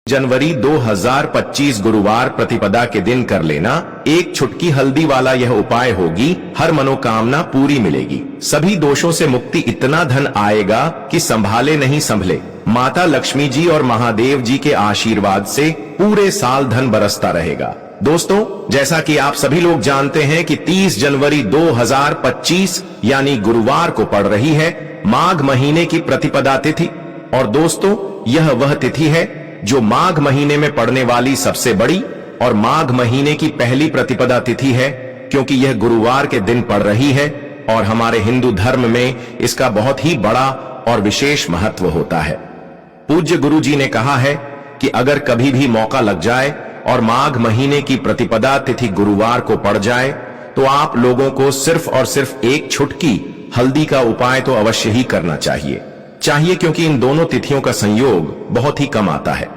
जनवरी 2025 गुरुवार प्रतिपदा के दिन कर लेना। एक छुटकी हल्दी वाला यह उपाय होगी, हर मनोकामना पूरी मिलेगी, सभी दोषों से मुक्ति, इतना धन आएगा कि संभाले नहीं संभले। माता लक्ष्मी जी और महादेव जी के आशीर्वाद से पूरे साल धन बरसता रहेगा। दोस्तों, जैसा कि आप सभी लोग जानते हैं कि 30 जनवरी 2025 यानी गुरुवार को पड़ रही है माघ महीने की प्रतिपदा तिथि। और दोस्तों, यह वह तिथि है जो माघ महीने में पड़ने वाली सबसे बड़ी और माघ महीने की पहली प्रतिपदा तिथि है, क्योंकि यह गुरुवार के दिन पड़ रही है और हमारे हिंदू धर्म में इसका बहुत ही बड़ा और विशेष महत्व होता है। पूज्य गुरु जी ने कहा है कि अगर कभी भी मौका लग जाए और माघ महीने की प्रतिपदा तिथि गुरुवार को पड़ जाए तो आप लोगों को सिर्फ और सिर्फ एक छुटकी हल्दी का उपाय तो अवश्य ही करना चाहिए, क्योंकि इन दोनों तिथियों का संयोग बहुत ही कम आता है।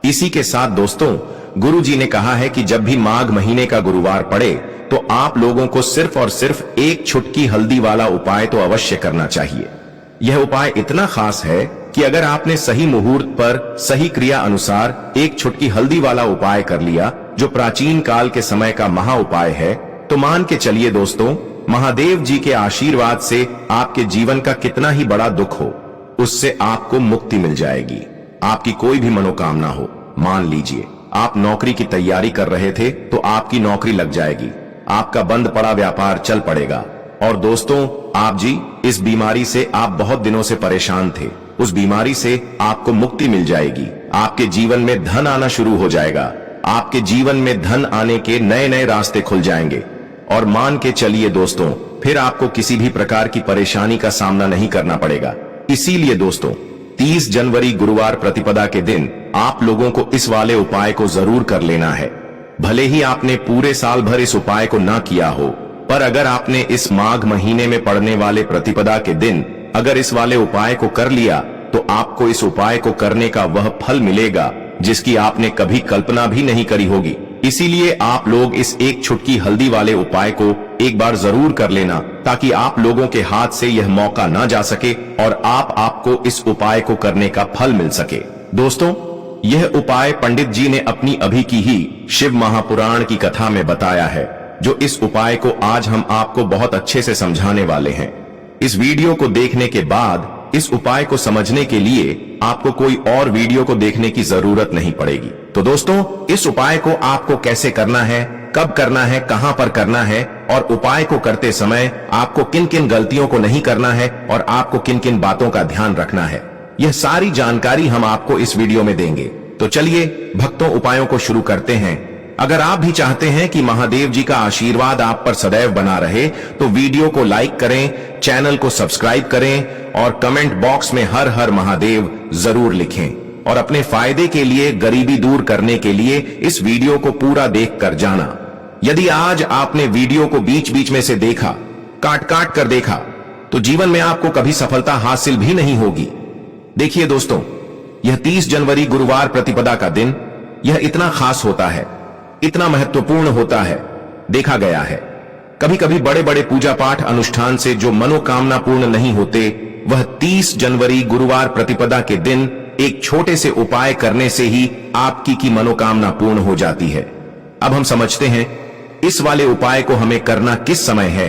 इसी के साथ दोस्तों, गुरु जी ने कहा है कि जब भी माघ महीने का गुरुवार पड़े तो आप लोगों को सिर्फ और सिर्फ एक छुटकी हल्दी वाला उपाय तो अवश्य करना चाहिए। यह उपाय इतना खास है कि अगर आपने सही मुहूर्त पर सही क्रिया अनुसार एक छुटकी हल्दी वाला उपाय कर लिया, जो प्राचीन काल के समय का महा उपाय है, तो मान के चलिए दोस्तों, महादेव जी के आशीर्वाद से आपके जीवन का कितना ही बड़ा दुख हो, उससे आपको मुक्ति मिल जाएगी। आपकी कोई भी मनोकामना हो, मान लीजिए आप नौकरी की तैयारी कर रहे थे तो आपकी नौकरी लग जाएगी, आपका बंद पड़ा व्यापार चल पड़ेगा। और दोस्तों, आप जी इस बीमारी से आप बहुत दिनों से परेशान थे, उस बीमारी से आपको मुक्ति मिल जाएगी। आपके जीवन में धन आना शुरू हो जाएगा, आपके जीवन में धन आने के नए नए रास्ते खुल जाएंगे। और मान के चलिए दोस्तों, फिर आपको किसी भी प्रकार की परेशानी का सामना नहीं करना पड़ेगा। इसीलिए दोस्तों, 30 जनवरी गुरुवार प्रतिपदा के दिन आप लोगों को इस वाले उपाय को जरूर कर लेना है। भले ही आपने पूरे साल भर इस उपाय को ना किया हो, पर अगर आपने इस माघ महीने में पड़ने वाले प्रतिपदा के दिन अगर इस वाले उपाय को कर लिया तो आपको इस उपाय को करने का वह फल मिलेगा जिसकी आपने कभी कल्पना भी नहीं करी होगी। इसीलिए आप लोग इस एक छुटकी हल्दी वाले उपाय को एक बार जरूर कर लेना, ताकि आप लोगों के हाथ से यह मौका ना जा सके और आपको इस उपाय को करने का फल मिल सके। दोस्तों, यह उपाय पंडित जी ने अपनी अभी की ही शिव महापुराण की कथा में बताया है, जो इस उपाय को आज हम आपको बहुत अच्छे से समझाने वाले हैं। इस वीडियो को देखने के बाद इस उपाय को समझने के लिए आपको कोई और वीडियो को देखने की जरूरत नहीं पड़ेगी। तो दोस्तों, इस उपाय को आपको कैसे करना है, कब करना है, कहां पर करना है और उपाय को करते समय आपको किन किन गलतियों को नहीं करना है और आपको किन किन बातों का ध्यान रखना है, यह सारी जानकारी हम आपको इस वीडियो में देंगे। तो चलिए भक्तों, उपायों को शुरू करते हैं। अगर आप भी चाहते हैं कि महादेव जी का आशीर्वाद आप पर सदैव बना रहे तो वीडियो को लाइक करें, चैनल को सब्सक्राइब करें और कमेंट बॉक्स में हर हर महादेव जरूर लिखें। और अपने फायदे के लिए, गरीबी दूर करने के लिए इस वीडियो को पूरा देख कर जाना। यदि आज आपने वीडियो को बीच बीच में से देखा, काट काट कर देखा, तो जीवन में आपको कभी सफलता हासिल भी नहीं होगी। देखिए दोस्तों, यह 30 जनवरी गुरुवार प्रतिपदा का दिन, यह इतना खास होता है, इतना महत्वपूर्ण होता है। देखा गया है कभी कभी बड़े बड़े पूजा पाठ अनुष्ठान से जो मनोकामना पूर्ण नहीं होते, वह 30 जनवरी गुरुवार प्रतिपदा के दिन एक छोटे से उपाय करने से ही आपकी की मनोकामना पूर्ण हो जाती है। अब हम समझते हैं इस वाले उपाय को हमें करना किस समय है।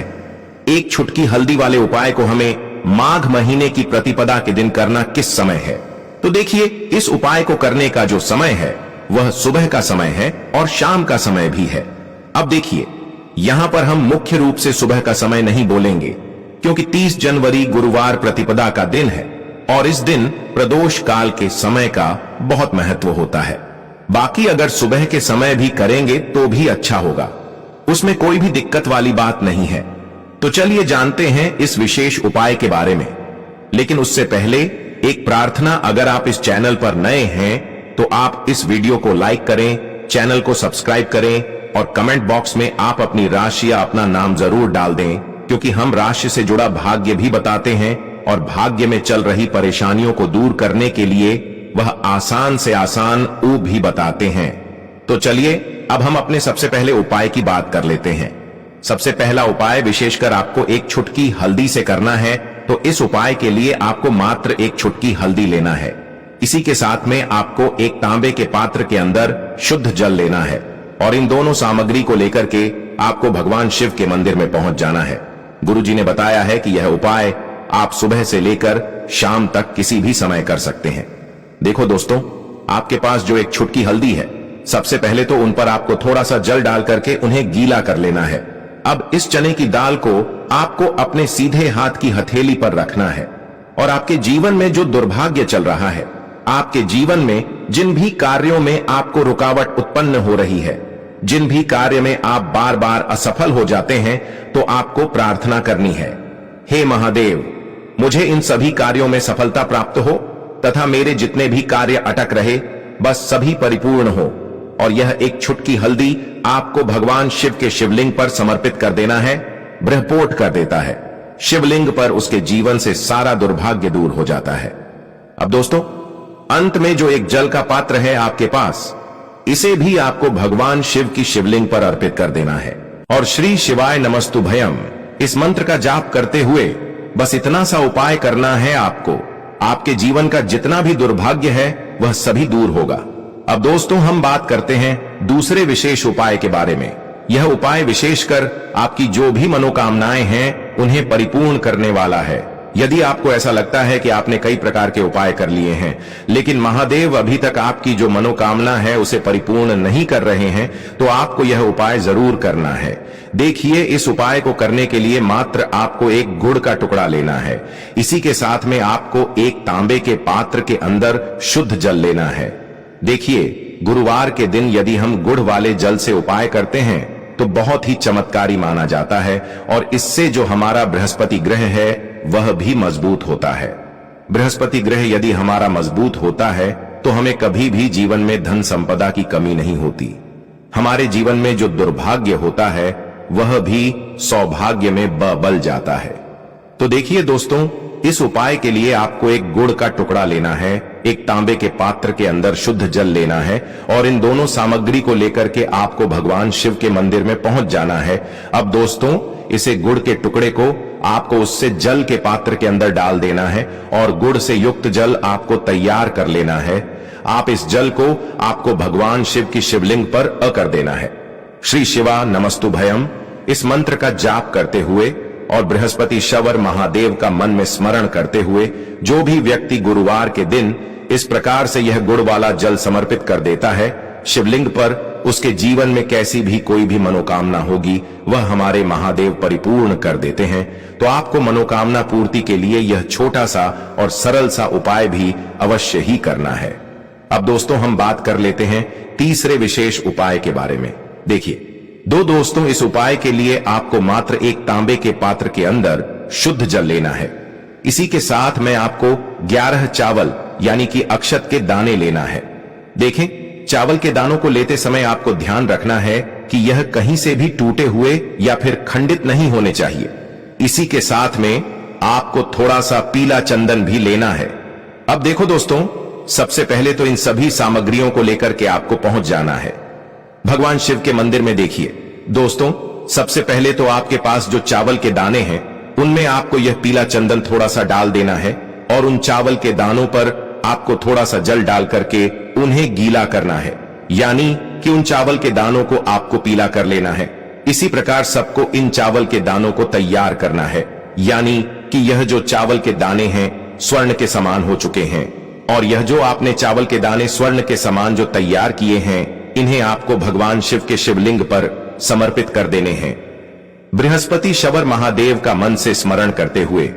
एक छुटकी हल्दी वाले उपाय को हमें माघ महीने की प्रतिपदा के दिन करना किस समय है। तो देखिए, इस उपाय को करने का जो समय है वह सुबह का समय है और शाम का समय भी है। अब देखिए, यहां पर हम मुख्य रूप से सुबह का समय नहीं बोलेंगे, क्योंकि 30 जनवरी गुरुवार प्रतिपदा का दिन है और इस दिन प्रदोष काल के समय का बहुत महत्व होता है। बाकी अगर सुबह के समय भी करेंगे तो भी अच्छा होगा, उसमें कोई भी दिक्कत वाली बात नहीं है। तो चलिए जानते हैं इस विशेष उपाय के बारे में। लेकिन उससे पहले एक प्रार्थना, अगर आप इस चैनल पर नए हैं तो आप इस वीडियो को लाइक करें, चैनल को सब्सक्राइब करें और कमेंट बॉक्स में आप अपनी राशि या अपना नाम जरूर डाल दें, क्योंकि हम राशि से जुड़ा भाग्य भी बताते हैं और भाग्य में चल रही परेशानियों को दूर करने के लिए वह आसान से आसान उपाय भी बताते हैं। तो चलिए अब हम अपने सबसे पहले उपाय की बात कर लेते हैं। सबसे पहला उपाय विशेषकर आपको एक छुटकी हल्दी से करना है। तो इस उपाय के लिए आपको मात्र एक छुटकी हल्दी लेना है। इसी के साथ में आपको एक तांबे के पात्र के अंदर शुद्ध जल लेना है और इन दोनों सामग्री को लेकर के आपको भगवान शिव के मंदिर में पहुंच जाना है। गुरुजी ने बताया है कि यह उपाय आप सुबह से लेकर शाम तक किसी भी समय कर सकते हैं। देखो दोस्तों, आपके पास जो एक छुटकी हल्दी है, सबसे पहले तो उन पर आपको थोड़ा सा जल डाल करके उन्हें गीला कर लेना है। अब इस चने की दाल को आपको अपने सीधे हाथ की हथेली पर रखना है और आपके जीवन में जो दुर्भाग्य चल रहा है, आपके जीवन में जिन भी कार्यों में आपको रुकावट उत्पन्न हो रही है, जिन भी कार्य में आप बार बार असफल हो जाते हैं, तो आपको प्रार्थना करनी है, हे महादेव, मुझे इन सभी कार्यों में सफलता प्राप्त हो तथा मेरे जितने भी कार्य अटक रहे बस सभी परिपूर्ण हो। और यह एक छुटकी हल्दी आपको भगवान शिव के शिवलिंग पर समर्पित कर देना है। ब्रह्पोट कर देता है शिवलिंग पर, उसके जीवन से सारा दुर्भाग्य दूर हो जाता है। अब दोस्तों, अंत में जो एक जल का पात्र है आपके पास, इसे भी आपको भगवान शिव की शिवलिंग पर अर्पित कर देना है और श्री शिवाय नमस्तुभयम इस मंत्र का जाप करते हुए बस इतना सा उपाय करना है आपको। आपके जीवन का जितना भी दुर्भाग्य है वह सभी दूर होगा। अब दोस्तों, हम बात करते हैं दूसरे विशेष उपाय के बारे में। यह उपाय विशेषकर आपकी जो भी मनोकामनाएं हैं उन्हें परिपूर्ण करने वाला है। यदि आपको ऐसा लगता है कि आपने कई प्रकार के उपाय कर लिए हैं लेकिन महादेव अभी तक आपकी जो मनोकामना है उसे परिपूर्ण नहीं कर रहे हैं, तो आपको यह उपाय जरूर करना है। देखिए, इस उपाय को करने के लिए मात्र आपको एक गुड़ का टुकड़ा लेना है। इसी के साथ में आपको एक तांबे के पात्र के अंदर शुद्ध जल लेना है। देखिए, गुरुवार के दिन यदि हम गुड़ वाले जल से उपाय करते हैं तो बहुत ही चमत्कारी माना जाता है और इससे जो हमारा बृहस्पति ग्रह है वह भी मजबूत होता है। बृहस्पति ग्रह यदि हमारा मजबूत होता है तो हमें कभी भी जीवन में धन संपदा की कमी नहीं होती। हमारे जीवन में जो दुर्भाग्य होता है वह भी सौभाग्य में बल जाता है। तो देखिए दोस्तों, इस उपाय के लिए आपको एक गुड़ का टुकड़ा लेना है, एक तांबे के पात्र के अंदर शुद्ध जल लेना है और इन दोनों सामग्री को लेकर के आपको भगवान शिव के मंदिर में पहुंच जाना है। अब दोस्तों, इसे गुड़ के टुकड़े को आपको उससे जल के पात्र के अंदर डाल देना है और गुड़ से युक्त जल आपको तैयार कर लेना है। आप इस जल को आपको भगवान शिव की शिवलिंग पर कर देना है। श्री शिवा नमस्तुभयम इस मंत्र का जाप करते हुए और बृहस्पति शवर महादेव का मन में स्मरण करते हुए जो भी व्यक्ति गुरुवार के दिन इस प्रकार से यह गुड़ वाला जल समर्पित कर देता है शिवलिंग पर, उसके जीवन में कैसी भी कोई भी मनोकामना होगी वह हमारे महादेव परिपूर्ण कर देते हैं। तो आपको मनोकामना पूर्ति के लिए यह छोटा सा और सरल सा उपाय भी अवश्य ही करना है। अब दोस्तों, हम बात कर लेते हैं तीसरे विशेष उपाय के बारे में। देखिए दोस्तों, इस उपाय के लिए आपको मात्र एक तांबे के पात्र के अंदर शुद्ध जल लेना है। इसी के साथ में आपको 11 चावल यानी कि अक्षत के दाने लेना है। देखें, चावल के दानों को लेते समय आपको ध्यान रखना है कि यह कहीं से भी टूटे हुए या फिर खंडित नहीं होने चाहिए। इसी के साथ में आपको थोड़ा सा पीला चंदन भी लेना है। अब देखो दोस्तों, सबसे पहले तो इन सभी सामग्रियों को लेकर के आपको पहुंच जाना है भगवान शिव के मंदिर में। देखिए दोस्तों, सबसे पहले तो आपके पास जो चावल के दाने हैं उनमें आपको यह पीला चंदन थोड़ा सा डाल देना है और उन चावल के दानों पर आपको थोड़ा सा जल डाल करके उन्हें गीला करना है, यानी कि उन चावल के दानों को आपको पीला कर लेना है। इसी प्रकार सबको इन चावल के दानों को तैयार करना है, यानी कि यह जो चावल के दाने हैं स्वर्ण के समान हो चुके हैं और यह जो आपने चावल के दाने स्वर्ण के समान जो तैयार किए हैं इन्हें आपको भगवान शिव के शिवलिंग पर समर्पित कर देने हैं। बृहस्पति शवर महादेव का मन से स्मरण करते हुए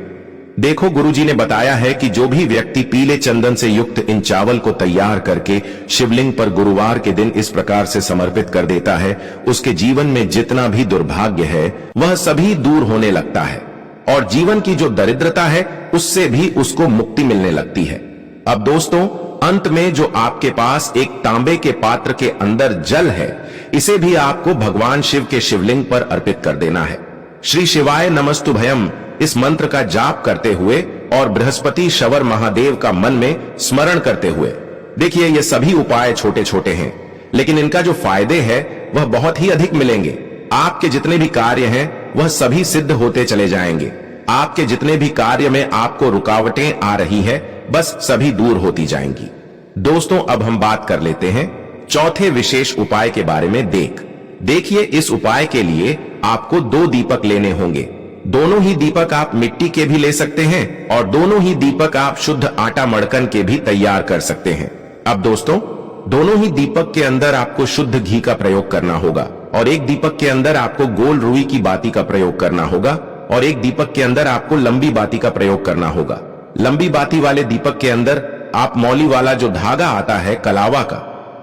देखो, गुरुजी ने बताया है कि जो भी व्यक्ति पीले चंदन से युक्त इन चावल को तैयार करके शिवलिंग पर गुरुवार के दिन इस प्रकार से समर्पित कर देता है, उसके जीवन में जितना भी दुर्भाग्य है वह सभी दूर होने लगता है और जीवन की जो दरिद्रता है उससे भी उसको मुक्ति मिलने लगती है। अब दोस्तों, अंत में जो आपके पास एक तांबे के पात्र के अंदर जल है, इसे भी आपको भगवान शिव के शिवलिंग पर अर्पित कर देना है। श्री शिवाय नमस्तुभयम इस मंत्र का जाप करते हुए और बृहस्पति शवर महादेव का मन में स्मरण करते हुए। देखिए, ये सभी उपाय छोटे छोटे हैं लेकिन इनका जो फायदे हैं वह बहुत ही अधिक मिलेंगे। आपके जितने भी कार्य हैं वह सभी सिद्ध होते चले जाएंगे। आपके जितने भी कार्य में आपको रुकावटें आ रही है बस सभी दूर होती जाएंगी। दोस्तों अब हम बात कर लेते हैं चौथे विशेष उपाय के बारे में। देखिए इस उपाय के लिए आपको 2 दीपक लेने होंगे। दोनों ही दीपक आप मिट्टी के भी ले सकते हैं और दोनों ही दीपक आप शुद्ध आटा मड़कन के भी तैयार कर सकते हैं। अब दोस्तों दोनों ही दीपक के अंदर आपको शुद्ध घी का प्रयोग करना होगा और एक दीपक के अंदर आपको गोल रुई की बाती का प्रयोग करना होगा और एक दीपक के अंदर आपको लंबी बाती का प्रयोग करना होगा। लंबी बाती वाले दीपक के अंदर आप मौली वाला जो धागा आता है कलावा का,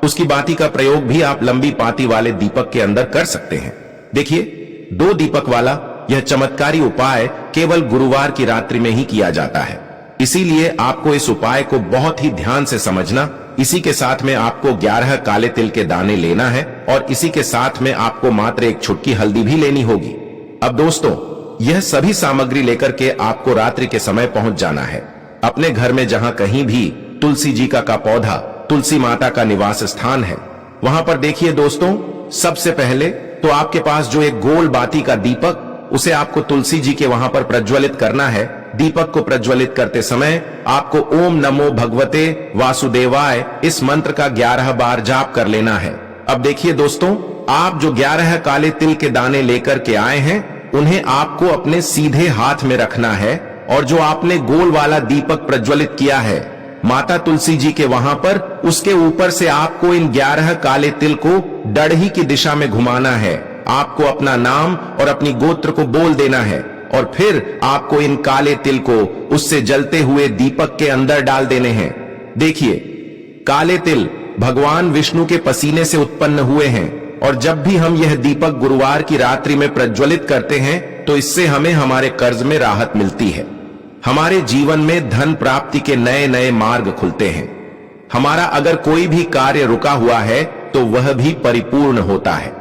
उसकी बाती का प्रयोग भी आप लंबी बाती वाले दीपक के अंदर कर सकते हैं। देखिए 2 दीपक वाला यह चमत्कारी उपाय केवल गुरुवार की रात्रि में ही किया जाता है, इसीलिए आपको इस उपाय को बहुत ही ध्यान से समझना। इसी के साथ में आपको 11 काले तिल के दाने लेना है और इसी के साथ में आपको मात्र 1 छुटकी हल्दी भी लेनी होगी। अब दोस्तों यह सभी सामग्री लेकर के आपको रात्रि के समय पहुंच जाना है अपने घर में, जहां कहीं भी तुलसी जी का पौधा, तुलसी माता का निवास स्थान है, वहां पर देखिए दोस्तों सबसे पहले तो आपके पास जो एक गोल बाती का दीपक, उसे आपको तुलसी जी के वहां पर प्रज्वलित करना है। दीपक को प्रज्वलित करते समय आपको ओम नमो भगवते वासुदेवाय इस मंत्र का 11 बार जाप कर लेना है। अब देखिए दोस्तों आप जो 11 काले तिल के दाने लेकर के आए हैं उन्हें आपको अपने सीधे हाथ में रखना है और जो आपने गोल वाला दीपक प्रज्वलित किया है माता तुलसी जी के वहां पर, उसके ऊपर से आपको इन 11 काले तिल को डढ़ी की दिशा में घुमाना है। आपको अपना नाम और अपनी गोत्र को बोल देना है और फिर आपको इन काले तिल को उससे जलते हुए दीपक के अंदर डाल देने हैं। देखिए काले तिल भगवान विष्णु के पसीने से उत्पन्न हुए हैं और जब भी हम यह दीपक गुरुवार की रात्रि में प्रज्वलित करते हैं तो इससे हमें हमारे कर्ज में राहत मिलती है, हमारे जीवन में धन प्राप्ति के नए नए मार्ग खुलते हैं। हमारा अगर कोई भी कार्य रुका हुआ है तो वह भी परिपूर्ण होता है।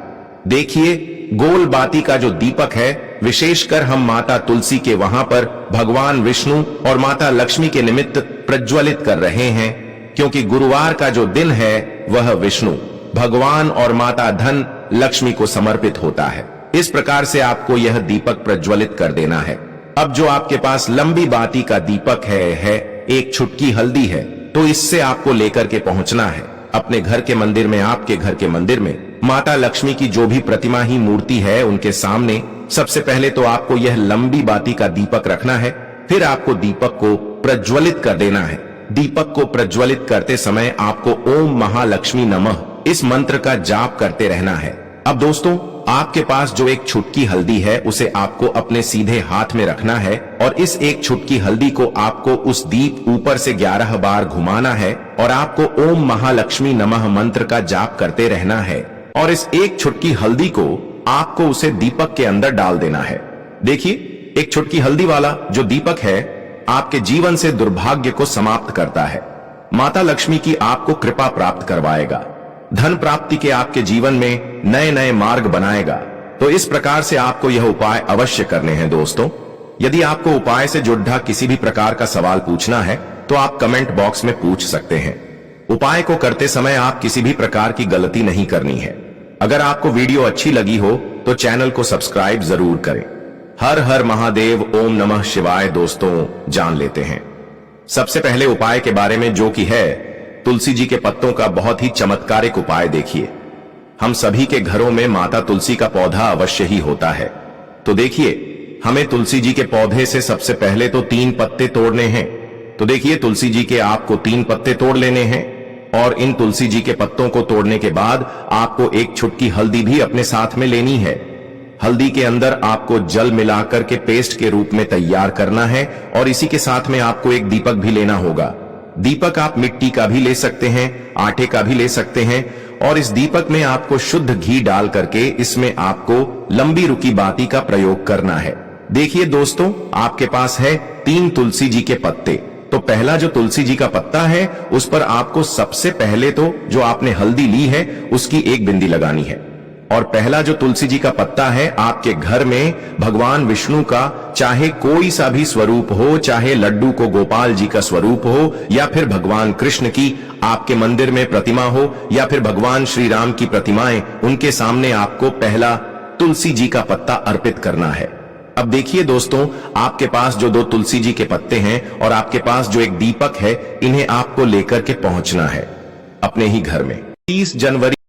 देखिए गोल बाती का जो दीपक है विशेषकर हम माता तुलसी के वहां पर भगवान विष्णु और माता लक्ष्मी के निमित्त प्रज्वलित कर रहे हैं, क्योंकि गुरुवार का जो दिन है वह विष्णु भगवान और माता धन लक्ष्मी को समर्पित होता है। इस प्रकार से आपको यह दीपक प्रज्वलित कर देना है। अब जो आपके पास लंबी बाती का दीपक है 1 छुटकी हल्दी है, तो इससे आपको लेकर के पहुंचना है अपने घर के मंदिर में। आपके घर के मंदिर में माता लक्ष्मी की जो भी प्रतिमा ही मूर्ति है उनके सामने सबसे पहले तो आपको यह लंबी बाती का दीपक रखना है, फिर आपको दीपक को प्रज्वलित कर देना है। दीपक को प्रज्वलित करते समय आपको ओम महालक्ष्मी नमः इस मंत्र का जाप करते रहना है। अब दोस्तों आपके पास जो 1 छुटकी हल्दी है उसे आपको अपने सीधे हाथ में रखना है और इस 1 छुटकी हल्दी को आपको उस दीप ऊपर से 11 बार घुमाना है और आपको ओम महालक्ष्मी नमः मंत्र का जाप करते रहना है और इस 1 छुटकी हल्दी को आपको उसे दीपक के अंदर डाल देना है। देखिए 1 छुटकी हल्दी वाला जो दीपक है आपके जीवन से दुर्भाग्य को समाप्त करता है, माता लक्ष्मी की आपको कृपा प्राप्त करवाएगा, धन प्राप्ति के आपके जीवन में नए नए मार्ग बनाएगा। तो इस प्रकार से आपको यह उपाय अवश्य करने हैं दोस्तों। यदि आपको उपाय से जुड़ा किसी भी प्रकार का सवाल पूछना है तो आप कमेंट बॉक्स में पूछ सकते हैं। उपाय को करते समय आप किसी भी प्रकार की गलती नहीं करनी है। अगर आपको वीडियो अच्छी लगी हो तो चैनल को सब्सक्राइब जरूर करें। हर हर महादेव, ओम नमः शिवाय। दोस्तों जान लेते हैं सबसे पहले उपाय के बारे में, जो कि है तुलसी जी के पत्तों का बहुत ही चमत्कारिक उपाय। देखिए हम सभी के घरों में माता तुलसी का पौधा अवश्य ही होता है, तो देखिए हमें तुलसी जी के पौधे से सबसे पहले तो 3 पत्ते तोड़ने हैं। तो देखिए तुलसी जी के आपको 3 पत्ते तोड़ लेने हैं और इन तुलसी जी के पत्तों को तोड़ने के बाद आपको 1 छुटकी हल्दी भी अपने साथ में लेनी है। हल्दी के अंदर आपको जल मिलाकर के पेस्ट के रूप में तैयार करना है और इसी के साथ में आपको 1 दीपक भी लेना होगा। दीपक आप मिट्टी का भी ले सकते हैं, आटे का भी ले सकते हैं और इस दीपक में आपको शुद्ध घी डाल करके इसमें आपको लंबी रुकी बाती का प्रयोग करना है। देखिए दोस्तों आपके पास है 3 तुलसी जी के पत्ते। तो पहला जो तुलसी जी का पत्ता है उस पर आपको सबसे पहले तो जो आपने हल्दी ली है उसकी 1 बिंदी लगानी है और पहला जो तुलसी जी का पत्ता है आपके घर में भगवान विष्णु का चाहे कोई सा भी स्वरूप हो, चाहे लड्डू को गोपाल जी का स्वरूप हो या फिर भगवान कृष्ण की आपके मंदिर में प्रतिमा हो या फिर भगवान श्री राम की प्रतिमाएं, उनके सामने आपको पहला तुलसी जी का पत्ता अर्पित करना है। अब देखिए दोस्तों, आपके पास जो 2 तुलसी जी के पत्ते हैं और आपके पास जो एक दीपक है, इन्हें आपको लेकर के पहुंचना है अपने ही घर में। 30 जनवरी